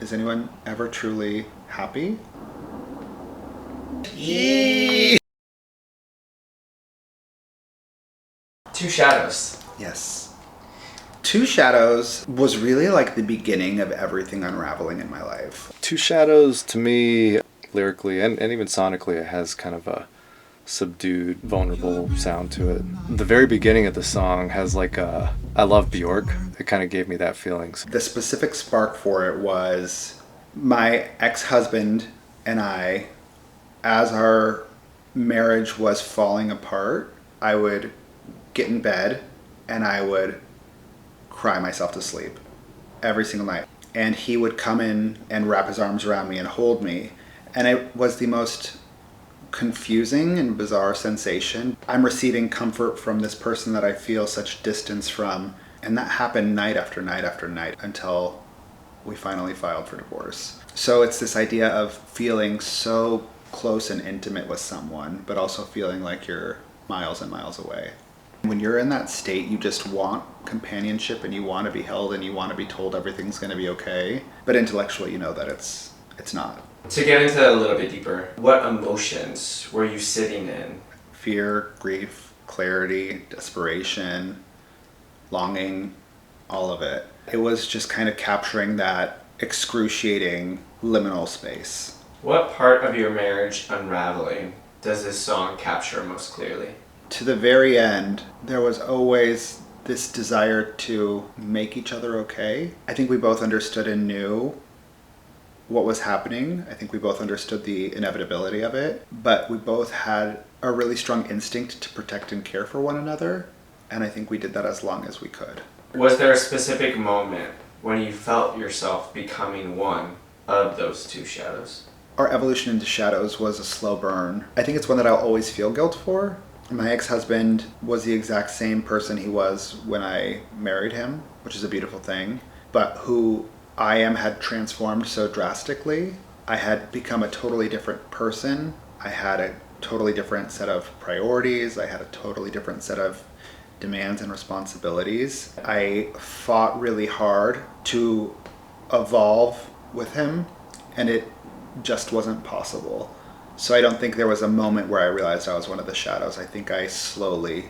Is anyone ever truly happy? Two Shadows. Yes. Two Shadows was really like the beginning of everything unraveling in my life. Two Shadows, to me, lyrically and even sonically, it has kind of a subdued, vulnerable sound to it. The very beginning of the song has like a I love Bjork. It kind of gave me that feeling. The specific spark for it was my ex-husband and I, as our marriage was falling apart, I would get in bed and I would cry myself to sleep every single night. And he would come in and wrap his arms around me and hold me. And it was the most confusing and bizarre sensation. I'm receiving comfort from this person that I feel such distance from. And that happened night after night after night until we finally filed for divorce. So it's this idea of feeling so close and intimate with someone, but also feeling like you're miles and miles away. When you're in that state, you just want companionship and you want to be held and you want to be told everything's going to be okay. But intellectually, you know that it's not. To get into it a little bit deeper, what emotions were you sitting in? Fear, grief, clarity, desperation, longing, all of it. It was just kind of capturing that excruciating liminal space. What part of your marriage unraveling does this song capture most clearly? To the very end, there was always this desire to make each other okay. I think we both understood and knew what was happening. I think we both understood the inevitability of it, but we both had a really strong instinct to protect and care for one another, and I think we did that as long as we could. Was there a specific moment when you felt yourself becoming one of those two shadows? Our evolution into shadows was a slow burn. I think it's one that I'll always feel guilt for. My ex-husband was the exact same person he was when I married him, which is a beautiful thing, but who I am had transformed so drastically. I had become a totally different person. I had a totally different set of priorities. I had a totally different set of demands and responsibilities. I fought really hard to evolve with him, and it just wasn't possible. So I don't think there was a moment where I realized I was one of the shadows. I think I slowly,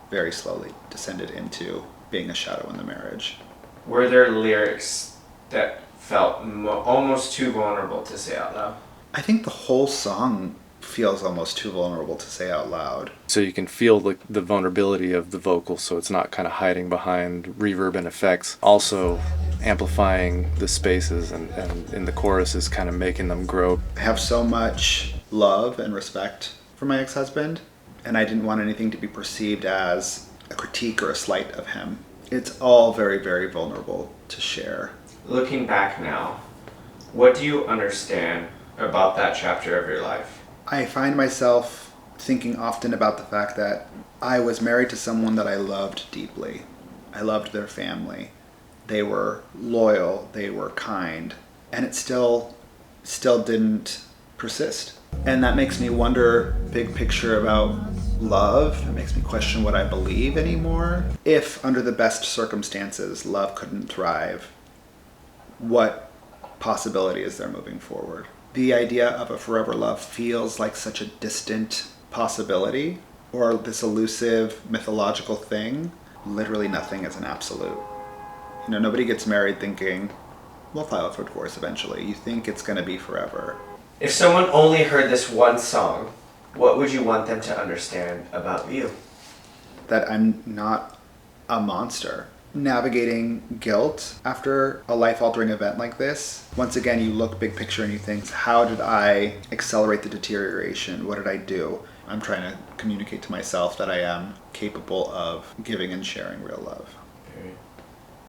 very slowly, descended into being a shadow in the marriage. Were there lyrics that felt almost too vulnerable to say out loud? I think the whole song feels almost too vulnerable to say out loud. So you can feel like the vulnerability of the vocals, so it's not kind of hiding behind reverb and effects. Also amplifying the spaces and in the chorus is kind of making them grow. I have so much love and respect for my ex-husband, and I didn't want anything to be perceived as a critique or a slight of him. It's all very, very vulnerable to share. Looking back now, what do you understand about that chapter of your life? I find myself thinking often about the fact that I was married to someone that I loved deeply. I loved their family. They were loyal, they were kind, and it still didn't persist. And that makes me wonder, big picture, about love. It makes me question what I believe anymore. If under the best circumstances love couldn't thrive, what possibility is there moving forward? The idea of a forever love feels like such a distant possibility, or this elusive mythological thing. Literally nothing is an absolute. You know, nobody gets married thinking, we'll file for divorce eventually. You think it's going to be forever. If someone only heard this one song, what would you want them to understand about you? That I'm not a monster. Navigating guilt after a life-altering event like this, once again, you look big picture and you think, how did I accelerate the deterioration? What did I do? I'm trying to communicate to myself that I am capable of giving and sharing real love.